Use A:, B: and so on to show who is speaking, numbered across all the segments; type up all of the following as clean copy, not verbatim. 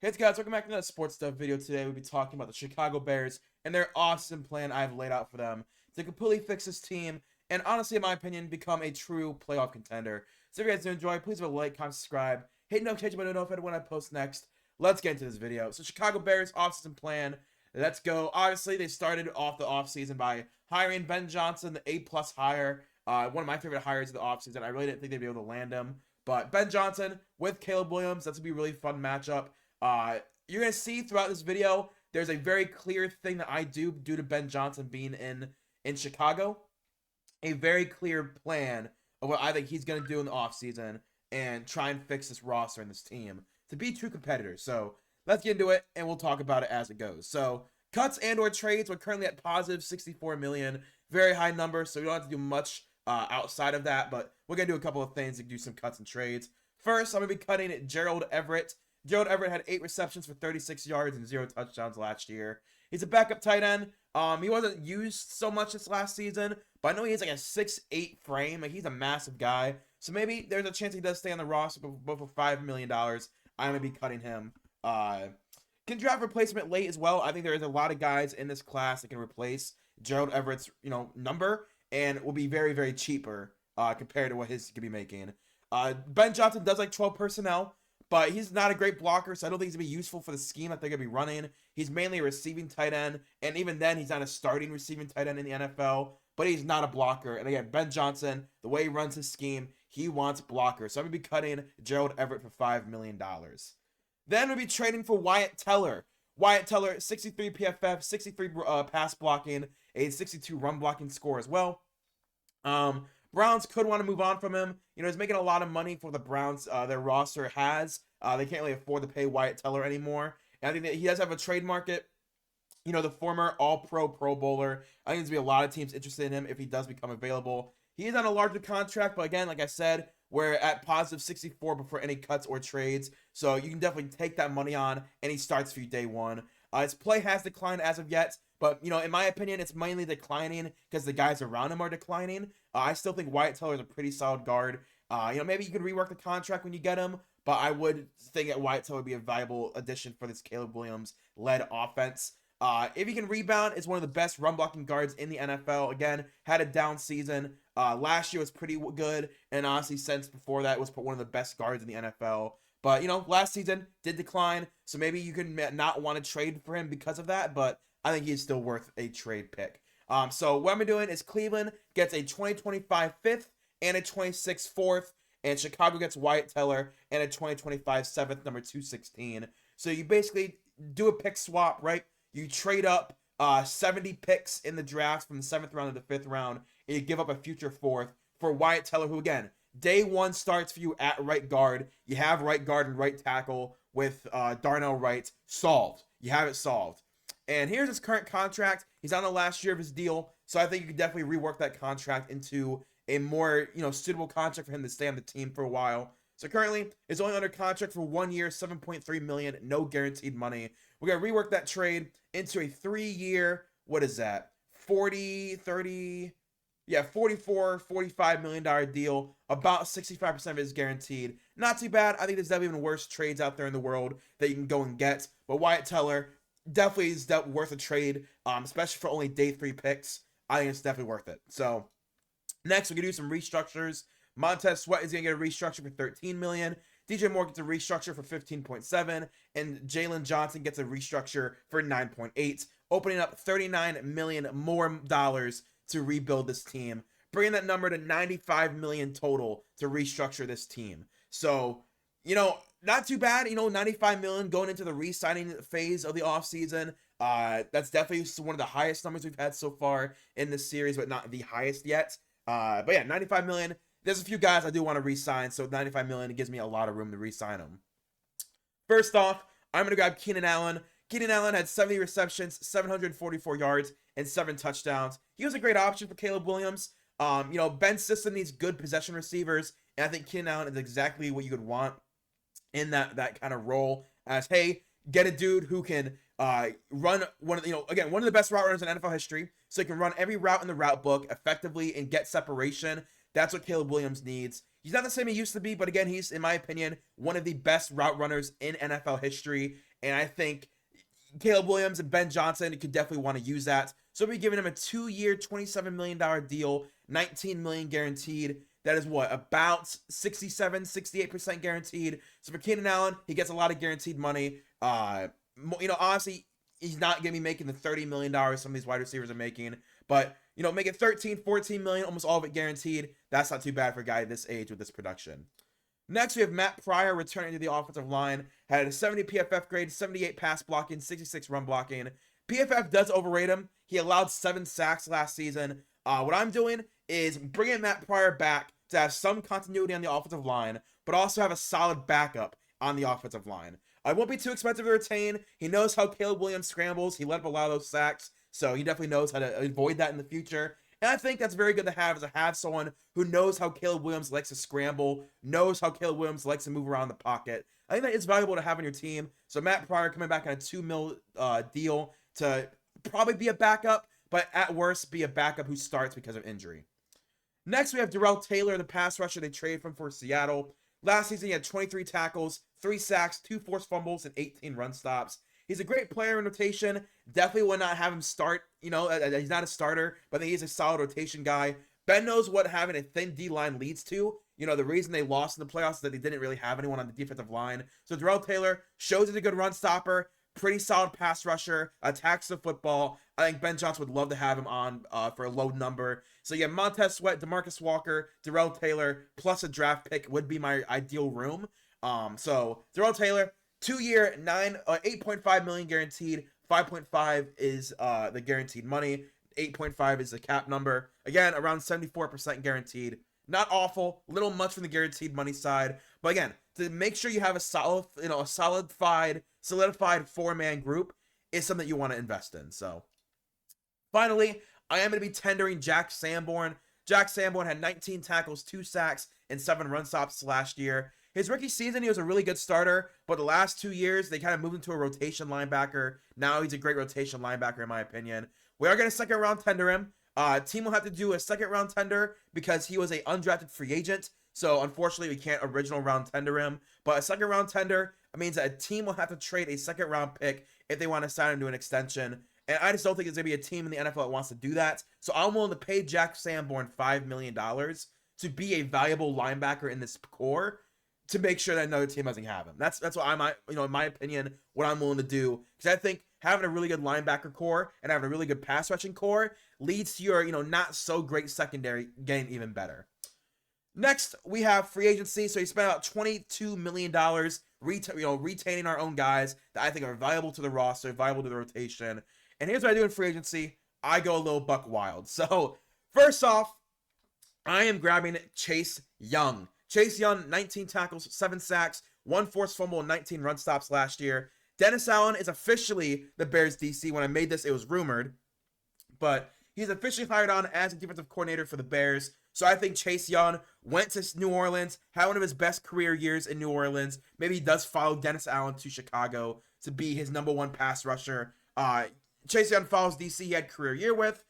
A: Hey guys, welcome back to another sports stuff video. Today we'll be talking about the Chicago Bears and their awesome plan I've laid out for them to completely fix this team and honestly, in my opinion, become a true playoff contender. So if you guys do enjoy, please leave a like, comment, subscribe, hit the notification button to notify when I post next. Let's get into this video. So Chicago Bears offseason plan. Let's go. Obviously, they started off the offseason by hiring Ben Johnson, the A+ hire. One of my favorite hires of the offseason. I really didn't think they'd be able to land him. But Ben Johnson with Caleb Williams, that's going to be a really fun matchup. You're going to see throughout this video, there's a very clear thing that I do due to Ben Johnson being in Chicago. A very clear plan of what I think he's going to do in the offseason and try and fix this roster and this team to be true competitors. So let's get into it, and we'll talk about it as it goes. So cuts and or trades, we're currently at positive 64 million. Very high number, so we don't have to do much outside of that, but we're going to do a couple of things to do some cuts and trades. First, I'm going to be cutting Gerald Everett. Gerald Everett had 8 receptions for 36 yards and 0 touchdowns last year. He's a backup tight end. He wasn't used so much this last season, but I know he has like a 6'8" frame. Like, he's a massive guy. So maybe there's a chance he does stay on the roster, but for $5 million, I'm going to be cutting him. Can draft replacement late as well. I think there is a lot of guys in this class that can replace Gerald Everett's number and will be very, very cheaper compared to what his could be making. Ben Johnson does like 12 personnel, but he's not a great blocker, so I don't think he's going to be useful for the scheme that they're going to be running. He's mainly a receiving tight end, and even then, he's not a starting receiving tight end in the NFL, but he's not a blocker. And again, Ben Johnson, the way he runs his scheme, he wants blockers. So I'm going to be cutting Gerald Everett for $5 million. Then we'll be trading for Wyatt Teller. Wyatt Teller, 63 PFF, 63 pass blocking, a 62 run blocking score as well. Browns could want to move on from him. He's making a lot of money for the Browns. Their roster has. They can't really afford to pay Wyatt Teller anymore. And I think that he does have a trade market. The former All-Pro Pro Bowler. I think there's going to be a lot of teams interested in him if he does become available. He is on a larger contract, but again, like I said, we're at positive 64 before any cuts or trades. So you can definitely take that money on, and he starts for you day one. His play has declined as of yet, but, in my opinion, it's mainly declining because the guys around him are declining. I still think Wyatt Teller is a pretty solid guard. Maybe you could rework the contract when you get him, but I would think that Wyatt Teller would be a viable addition for this Caleb Williams-led offense. If he can rebound, is one of the best run-blocking guards in the NFL. Again, had a down season. Last year was pretty good, and honestly, since before that, was one of the best guards in the NFL. But, last season did decline, so maybe you can not want to trade for him because of that, but I think he's still worth a trade pick. So what I'm doing is Cleveland gets a 2025 fifth and a 26 fourth, and Chicago gets Wyatt Teller and a 2025 seventh, number 216. So you basically do a pick swap, right? You trade up 70 picks in the draft from the 7th round to the 5th round, and you give up a future 4th for Wyatt Teller, who, again, day one starts for you at right guard. You have right guard and right tackle with Darnell Wright solved. You have it solved. And here's his current contract. He's on the last year of his deal, so I think you could definitely rework that contract into a more, suitable contract for him to stay on the team for a while. So currently, he's only under contract for 1 year, $7.3 million, no guaranteed money. We're going to rework that trade into a 3-year, what is that? 44, $45 million deal. About 65% of it is guaranteed. Not too bad. I think there's definitely even worse trades out there in the world that you can go and get. But Wyatt Teller definitely is worth a trade, especially for only day 3 picks. I think it's definitely worth it. So next, we're going to do some restructures. Montez Sweat is going to get a restructure for $13 million. DJ Moore gets a restructure for $15.7, and Jalen Johnson gets a restructure for $9.8, opening up $39 million more dollars to rebuild this team, bringing that number to $95 million total to restructure this team. So, not too bad. $95 million going into the re-signing phase of the offseason. That's definitely one of the highest numbers we've had so far in this series, but not the highest yet. But yeah, $95 million. There's a few guys I do want to re-sign, so $95 million, it gives me a lot of room to re-sign them. First off, I'm going to grab Keenan Allen. Keenan Allen had 70 receptions, 744 yards, and 7 touchdowns. He was a great option for Caleb Williams. Ben's system needs good possession receivers, and I think Keenan Allen is exactly what you would want in that kind of role as, hey, get a dude who can run one of the best route runners in NFL history, so he can run every route in the route book effectively and get separation. That's what Caleb Williams needs. He's not the same he used to be, but again, he's, in my opinion, one of the best route runners in NFL history. and I think Caleb Williams and Ben Johnson could definitely want to use that. So we'll be giving him a 2-year, $27 million deal, $19 million guaranteed. That is what, about 67-68% guaranteed. So for Keenan Allen, he gets a lot of guaranteed money. Honestly, he's not going to be making the $30 million some of these wide receivers are making. But, make it 13, 14 million, almost all of it guaranteed. That's not too bad for a guy this age with this production. Next, we have Matt Pryor returning to the offensive line. Had a 70 PFF grade, 78 pass blocking, 66 run blocking. PFF does overrate him. He allowed 7 sacks last season. What I'm doing is bringing Matt Pryor back to have some continuity on the offensive line, but also have a solid backup on the offensive line. It won't be too expensive to retain. He knows how Caleb Williams scrambles. He let up a lot of those sacks, so he definitely knows how to avoid that in the future. And I think that's very good to have someone who knows how Caleb Williams likes to scramble, knows how Caleb Williams likes to move around the pocket. I think that is valuable to have on your team. So Matt Pryor coming back on a $2 million deal to probably be a backup, but at worst be a backup who starts because of injury. Next, we have Darrell Taylor, the pass rusher they traded from for Seattle. Last season, he had 23 tackles, 3 sacks, 2 forced fumbles, and 18 run stops. He's a great player in rotation. Definitely would not have him start. He's not a starter, but I think he's a solid rotation guy. Ben knows what having a thin D-line leads to. The reason they lost in the playoffs is that they didn't really have anyone on the defensive line. So Darrell Taylor shows he's a good run stopper, pretty solid pass rusher, attacks the football. I think Ben Johnson would love to have him on for a low number. So yeah, Montez Sweat, DeMarcus Walker, Darrell Taylor, plus a draft pick would be my ideal room. So Darrell Taylor, 2-year, $8.5 million guaranteed. 5.5 is the guaranteed money. 8.5 is the cap number. Again, around 74% guaranteed. Not awful, little much from the guaranteed money side, but again, to make sure you have a solidified 4-man group is something that you want to invest in. So, finally, I am going to be tendering Jack Sanborn. Jack Sanborn had 19 tackles, 2 sacks, and 7 run stops last year. His rookie season, he was a really good starter, but the last 2 years, they kind of moved into a rotation linebacker. Now he's a great rotation linebacker, in my opinion. We are going to second-round tender him. Team will have to do a second-round tender because he was an undrafted free agent. So, unfortunately, we can't original round tender him. But a second-round tender means that a team will have to trade a second-round pick if they want to sign him to an extension. And I just don't think there's going to be a team in the NFL that wants to do that. So, I'm willing to pay Jack Sanborn $5 million to be a valuable linebacker in this core to make sure that another team doesn't have him. That's what in my opinion, what I'm willing to do. Because I think having a really good linebacker core and having a really good pass rushing core leads to your, not so great secondary getting even better. Next, we have free agency. So he spent about $22 million retaining our own guys that I think are valuable to the roster, valuable to the rotation. And here's what I do in free agency. I go a little buck wild. So first off, I am grabbing Chase Young. Chase Young, 19 tackles, 7 sacks, 1 forced fumble, and 19 run stops last year. Dennis Allen is officially the Bears DC. When I made this, it was rumored. But he's officially hired on as a defensive coordinator for the Bears. So I think Chase Young went to New Orleans, had one of his best career years in New Orleans. Maybe he does follow Dennis Allen to Chicago to be his number 1 pass rusher. Chase Young follows DC he had a career year with.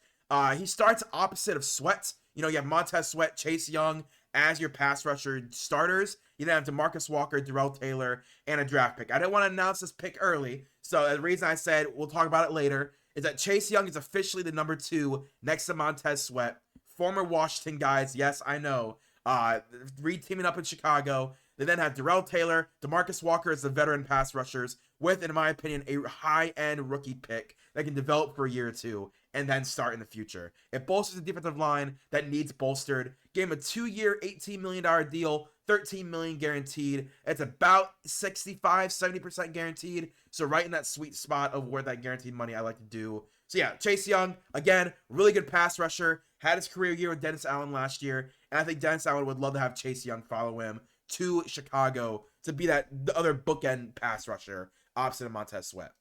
A: He starts opposite of Sweat. You have Montez Sweat, Chase Young as your pass rusher starters. You then have DeMarcus Walker, Darrell Taylor, and a draft pick. I didn't want to announce this pick early, so the reason I said we'll talk about it later is that Chase Young is officially the number 2 next to Montez Sweat. Former Washington guys, yes, I know. Teaming up in Chicago. They then have Darrell Taylor, DeMarcus Walker as the veteran pass rushers with, in my opinion, a high-end rookie pick that can develop for a year or two and then start in the future. It bolsters the defensive line that needs bolstered. Gave him a 2-year, $18 million deal, $13 million guaranteed. It's about 65-70% guaranteed. So right in that sweet spot of where that guaranteed money I like to do. So yeah, Chase Young, again, really good pass rusher. Had his career year with Dennis Allen last year. And I think Dennis Allen would love to have Chase Young follow him to Chicago to be the other bookend pass rusher opposite of Montez Sweat.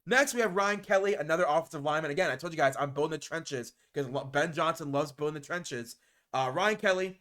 A: Next, we have Ryan Kelly, another offensive lineman. Again, I told you guys, I'm building the trenches because Ben Johnson loves building the trenches. Ryan Kelly,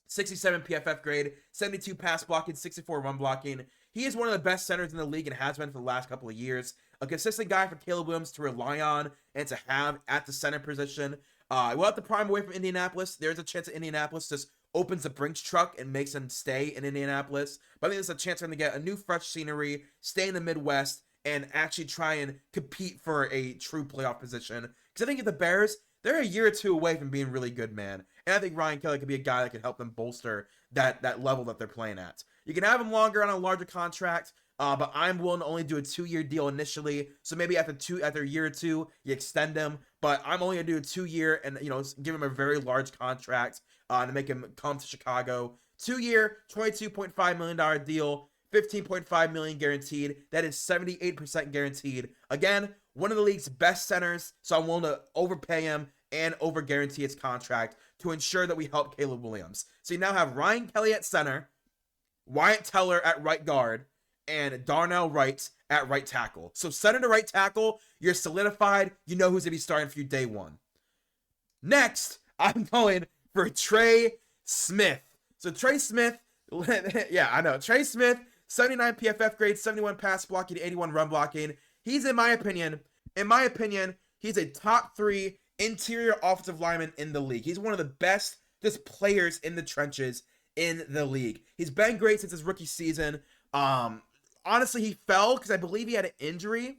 A: 67 PFF grade, 72 pass blocking, 64 run blocking. He is one of the best centers in the league and has been for the last couple of years. A consistent guy for Caleb Williams to rely on and to have at the center position. We'll have to prime away from Indianapolis. There's a chance that Indianapolis just opens the Brinks truck and makes him stay in Indianapolis. But I think there's a chance for him to get a new fresh scenery, stay in the Midwest, and actually try and compete for a true playoff position. Because I think if the Bears, they're a year or two away from being really good, man. And I think Ryan Kelly could be a guy that could help them bolster that level that they're playing at. You can have him longer on a larger contract, but I'm willing to only do a 2-year deal initially. So maybe after a year or two, you extend him. But I'm only gonna do a 2-year and give him a very large contract to make him come to Chicago. 2-year, $22.5 million deal, $15.5 million guaranteed. That is 78% guaranteed. Again, one of the league's best centers, so I'm willing to overpay him and over guarantee his contract to ensure that we help Caleb Williams. So you now have Ryan Kelly at center, Wyatt Teller at right guard, and Darnell Wright at right tackle. So center to right tackle, you're solidified. You know who's going to be starting for you day one. Next, I'm going for Trey Smith. So Trey Smith, yeah, I know. Trey Smith, 79 PFF grade, 71 pass blocking, 81 run blocking. He's, in my opinion, he's a top 3 interior offensive lineman in the league. He's one of the best just players in the trenches in the league. He's been great since his rookie season. Honestly, he fell because I believe he had an injury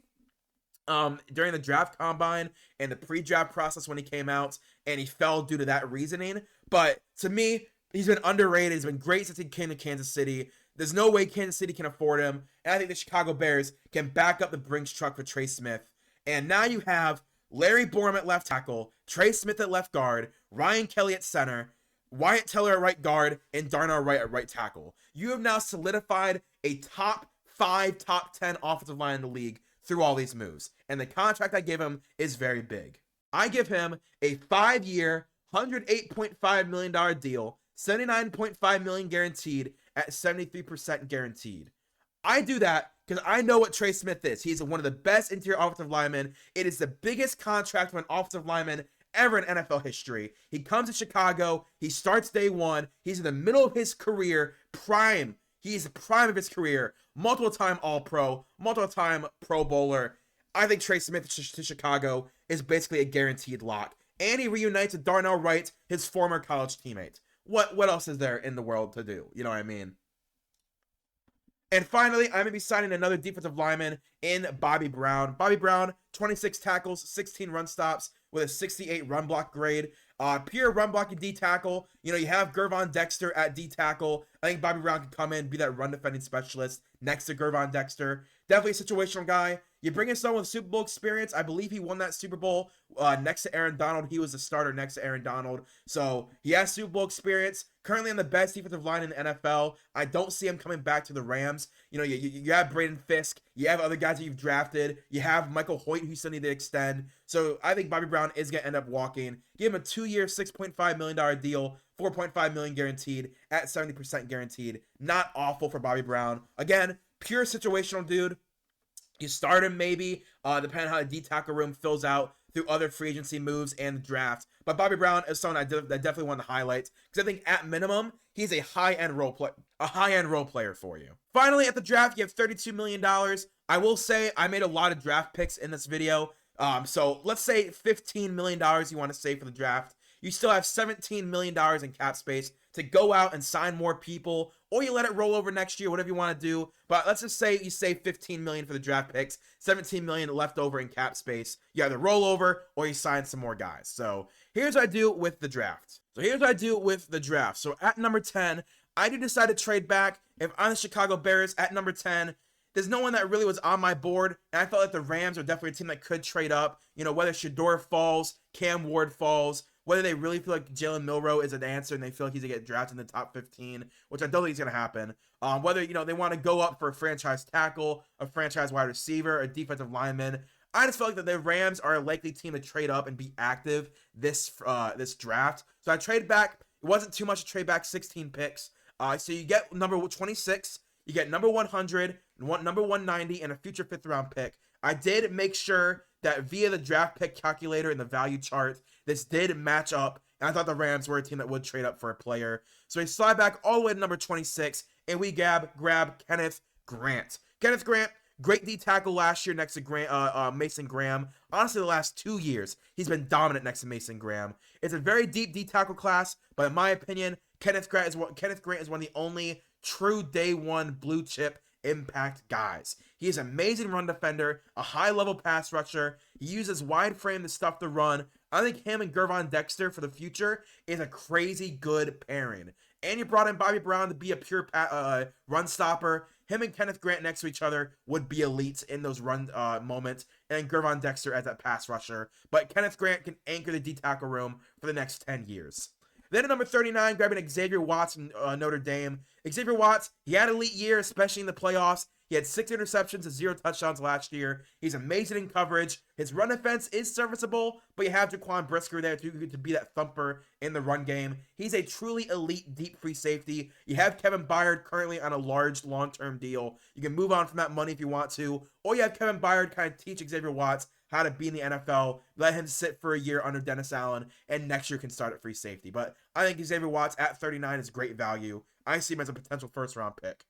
A: during the draft combine and the pre-draft process when he came out, and he fell due to that reasoning. But to me, he's been underrated. He's been great since he came to Kansas City. There's no way Kansas City can afford him, and I think the Chicago Bears can back up the Brinks truck for Trey Smith. And now you have Larry Borom at left tackle, Trey Smith at left guard, Ryan Kelly at center, Wyatt Teller at right guard, and Darnell Wright at right tackle. You have now solidified a top 5, top 10 offensive line in the league through all these moves. And the contract I give him is very big. I give him a 5-year, $108.5 million deal, $79.5 million guaranteed at 73% guaranteed. I do that because I know what Trey Smith is. He's one of the best interior offensive linemen. It is the biggest contract for an offensive lineman ever in NFL history. He comes to Chicago. He starts day one. He's in the middle of his career, prime. He's the prime of his career. Multiple-time All-Pro, multiple-time Pro Bowler. I think Trey Smith to Chicago is basically a guaranteed lock. And he reunites with Darnell Wright, his former college teammate. What else is there in the world to do? You know what I mean? And finally, I'm going to be signing another defensive lineman in Bobby Brown. Bobby Brown, 26 tackles, 16 run stops with a 68 run block grade. Pure run blocking D tackle. You have Gervon Dexter at D tackle. I think Bobby Brown can come in, be that run defending specialist next to Gervon Dexter. Definitely a situational guy. You bring in someone with Super Bowl experience. I believe he won that Super Bowl next to Aaron Donald. He was the starter next to Aaron Donald. So he has Super Bowl experience. Currently on the best defensive line in the NFL. I don't see him coming back to the Rams. You have Braden Fisk. You have other guys that you've drafted. You have Michael Hoyt, who you still need to extend. So I think Bobby Brown is going to end up walking. Give him a 2-year, $6.5 million deal. $4.5 million guaranteed at 70% guaranteed. Not awful for Bobby Brown. Again, pure situational dude. You start him maybe, depending on how the D tackle room fills out through other free agency moves and the draft. But Bobby Brown is someone I definitely want to highlight because I think at minimum he's a high-end role player for you. Finally, at the draft, you have $32 million. I will say I made a lot of draft picks in this video. So let's say $15 million you want to save for the draft. You still have $17 million in cap space to go out and sign more people, or you let it roll over next year, whatever you want to do. But let's just say you save $15 million for the draft picks, $17 million left over in cap space. You either roll over or you sign some more guys. So here's what I do with the draft. So at number 10, I do decide to trade back. If I'm the Chicago Bears at number 10, there's no one that really was on my board, and I felt like the Rams are definitely a team that could trade up. Whether Shedeur falls, Cam Ward falls, whether they really feel like Jalen Milroe is an answer and they feel like he's going to get drafted in the top 15, which I don't think is going to happen. Whether, they want to go up for a franchise tackle, a franchise wide receiver, a defensive lineman. I just feel like that the Rams are a likely team to trade up and be active this draft. So I traded back. It wasn't too much to trade back 16 picks. So you get number 26, you get number 100, number 190, and a future 5th round pick. I did make sure that via the draft pick calculator and the value chart, this did match up, and I thought the Rams were a team that would trade up for a player. So we slide back all the way to number 26, and we grab Kenneth Grant. Kenneth Grant, great D tackle last year next to Mason Graham. Honestly, the last 2 years, he's been dominant next to Mason Graham. It's a very deep D tackle class, but in my opinion, Kenneth Grant is one of the only true day one blue chip impact guys. He is an amazing run defender, a high level pass rusher. He uses wide frame to stuff the run. I think him and Gervon Dexter for the future is a crazy good pairing. And you brought in Bobby Brown to be a pure run stopper. Him and Kenneth Grant next to each other would be elites in those run moments, and Gervon Dexter as that pass rusher. But Kenneth Grant can anchor the D-tackle room for the next 10 years. Then at number 39, grabbing Xavier Watts from Notre Dame. Xavier Watts, he had an elite year, especially in the playoffs. He had 6 interceptions and 0 touchdowns last year. He's amazing in coverage. His run defense is serviceable, but you have Jaquan Brisker there to be that thumper in the run game. He's a truly elite deep free safety. You have Kevin Byard currently on a large long-term deal. You can move on from that money if you want to, or you have Kevin Byard kind of teach Xavier Watts how to be in the NFL, let him sit for a year under Dennis Allen, and next year can start at free safety. But I think Xavier Watts at 39 is great value. I see him as a potential first-round pick.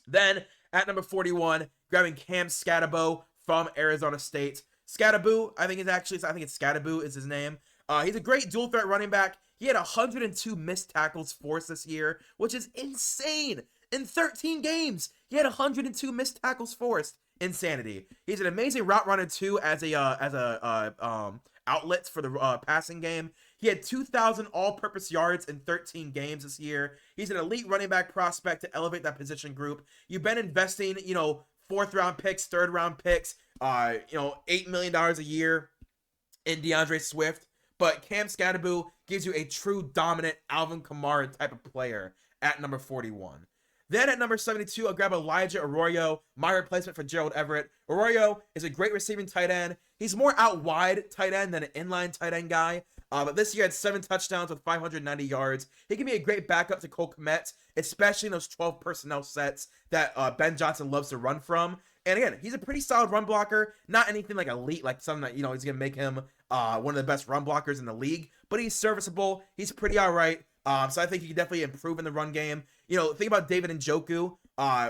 A: Then, at number 41, grabbing Cam Skattebo from Arizona State. Skattebo, I think it's Skattebo is his name. He's a great dual threat running back. He had 102 missed tackles forced this year, which is insane. In 13 games, he had 102 missed tackles forced. Insanity. He's an amazing route runner too, as a outlets for the passing game. He had 2,000 all-purpose yards in 13 games this year. He's an elite running back prospect to elevate that position group. You've been investing, 4th-round picks, 3rd-round picks, $8 million a year in DeAndre Swift. But Cam Skattebo gives you a true dominant Alvin Kamara type of player at number 41. Then at number 72, I'll grab Elijah Arroyo, my replacement for Gerald Everett. Arroyo is a great receiving tight end. He's more out wide tight end than an inline tight end guy. But this year had 7 touchdowns with 590 yards. He can be a great backup to Cole Kmet, especially in those 12 personnel sets that Ben Johnson loves to run from. And again, he's a pretty solid run blocker. Not anything like elite, like something that, he's going to make him one of the best run blockers in the league. But he's serviceable. He's pretty all right. So I think he can definitely improve in the run game. Think about David Njoku.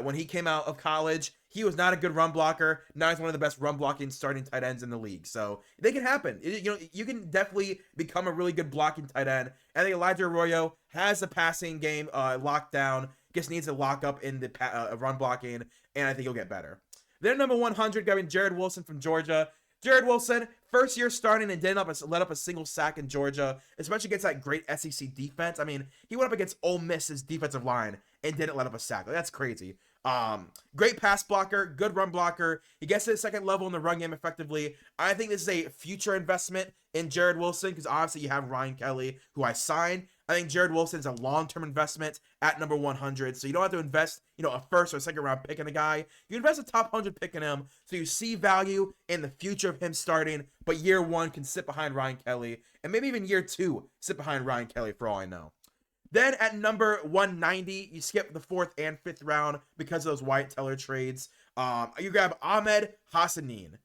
A: When he came out of college, he was not a good run blocker. Now he's one of the best run blocking starting tight ends in the league. So they can happen. You can definitely become a really good blocking tight end. I think Elijah Arroyo has the passing game locked down. Just needs to lock up in the run blocking, and I think he'll get better. Then number 100, grabbing Jared Wilson from Georgia. Jared Wilson, first year starting and didn't let up a single sack in Georgia, especially against that great SEC defense. I mean, he went up against Ole Miss's defensive line and didn't let up a sack. That's crazy. Great pass blocker, good run blocker. He gets to the second level in the run game effectively. I think this is a future investment in Jared Wilson because obviously you have Ryan Kelly, who I signed. I think Jared Wilson is a long-term investment at number 100. So you don't have to invest, a first or second round pick in a guy. You invest a top 100 pick in him so you see value in the future of him starting, but year 1 can sit behind Ryan Kelly, and maybe even year 2 sit behind Ryan Kelly for all I know. Then at number 190, you skip the 4th and 5th round because of those Wyatt Teller trades. You grab Ahmed Hassanin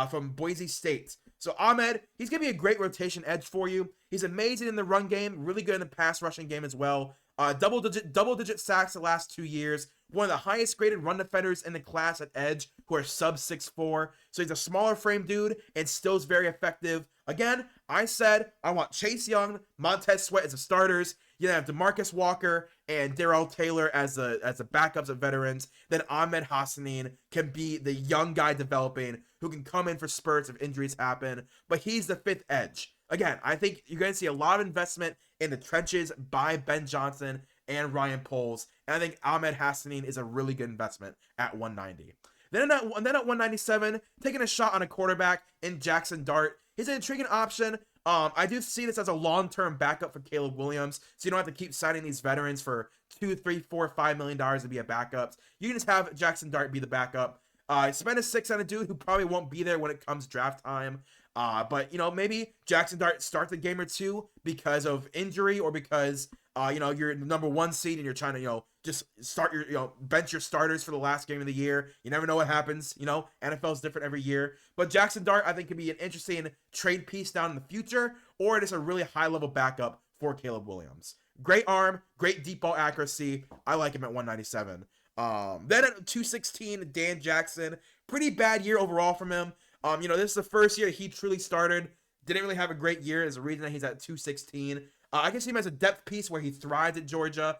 A: from Boise State. So Ahmed, he's going to be a great rotation edge for you. He's amazing in the run game, really good in the pass rushing game as well. Double-digit sacks the last 2 years. One of the highest graded run defenders in the class at edge who are sub 6'4". So he's a smaller frame dude and still is very effective. Again, I said I want Chase Young, Montez Sweat as the starters. You have DeMarcus Walker and Darrell Taylor as the backups of veterans. Then Ahmed Hassanin can be the young guy developing who can come in for spurts if injuries happen. But he's the 5th edge. Again, I think you're going to see a lot of investment in the trenches by Ben Johnson and Ryan Poles. And I think Ahmed Hassanin is a really good investment at 190. Then at 197, taking a shot on a quarterback in Jackson Dart. He's an intriguing option. I do see this as a long-term backup for Caleb Williams, so you don't have to keep signing these veterans for $2, $3, $4, $5 million to be a backup. You can just have Jackson Dart be the backup. Spend a 6 on a dude who probably won't be there when it comes draft time. But maybe Jackson Dart starts a game or 2 because of injury or because you're the number 1 seed and you're trying to just start your bench your starters for the last game of the year. You never know what happens. NFL is different every year. But Jackson Dart I think could be an interesting trade piece down in the future, or it is a really high level backup for Caleb Williams. Great arm, great deep ball accuracy. I like him at 197. Then at 216, Dan Jackson. Pretty bad year overall from him. This is the first year he truly started. Didn't really have a great year. Is the reason that he's at 216. I can see him as a depth piece where he thrives at Georgia.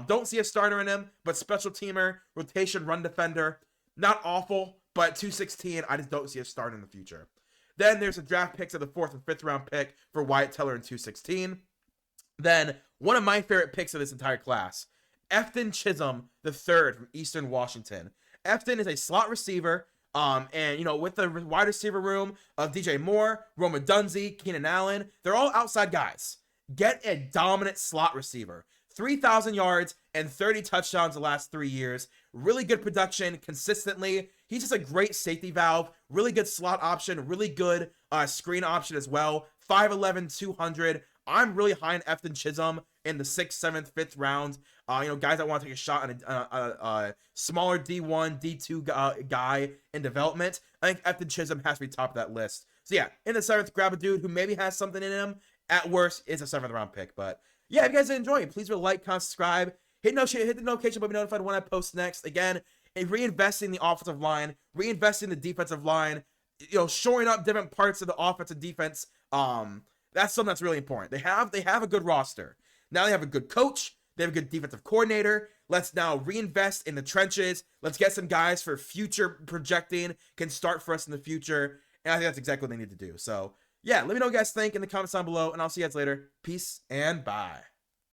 A: Don't see a starter in him, but special teamer, rotation, run defender. Not awful, but 216, I just don't see a start in the future. Then there's the draft picks of the 4th and 5th round pick for Wyatt Teller in 216. Then one of my favorite picks of this entire class, Efton Chisholm III from Eastern Washington. Efton is a slot receiver. And you know, with the wide receiver room of DJ Moore, Roma Dunze, Keenan Allen, they're all outside guys. Get a dominant slot receiver. 3,000 yards and 30 touchdowns the last 3 years. Really good production consistently. He's just a great safety valve. Really good slot option. Really good screen option as well. 5'11", 200. I'm really high on Efton Chisholm in the 6th, 7th, 5th round. You know, guys that want to take a shot on a smaller D1, D2 guy in development. I think Efton Chisholm has to be top of that list. So yeah, in the 7th, grab a dude who maybe has something in him. At worst, is a 7th round pick. But yeah, if you guys are enjoying it, please like, comment, subscribe. Hit the notification bell to be notified when I post next. Again, reinvesting in the offensive line, reinvesting in the defensive line, you know, shoring up different parts of the offensive defense. That's something that's really important. They have a good roster. Now they have a good coach. They have a good defensive coordinator. Let's now reinvest in the trenches. Let's get some guys for future projecting, can start for us in the future. And I think that's exactly what they need to do. So yeah, let me know what you guys think in the comments down below, and I'll see you guys later. Peace and bye.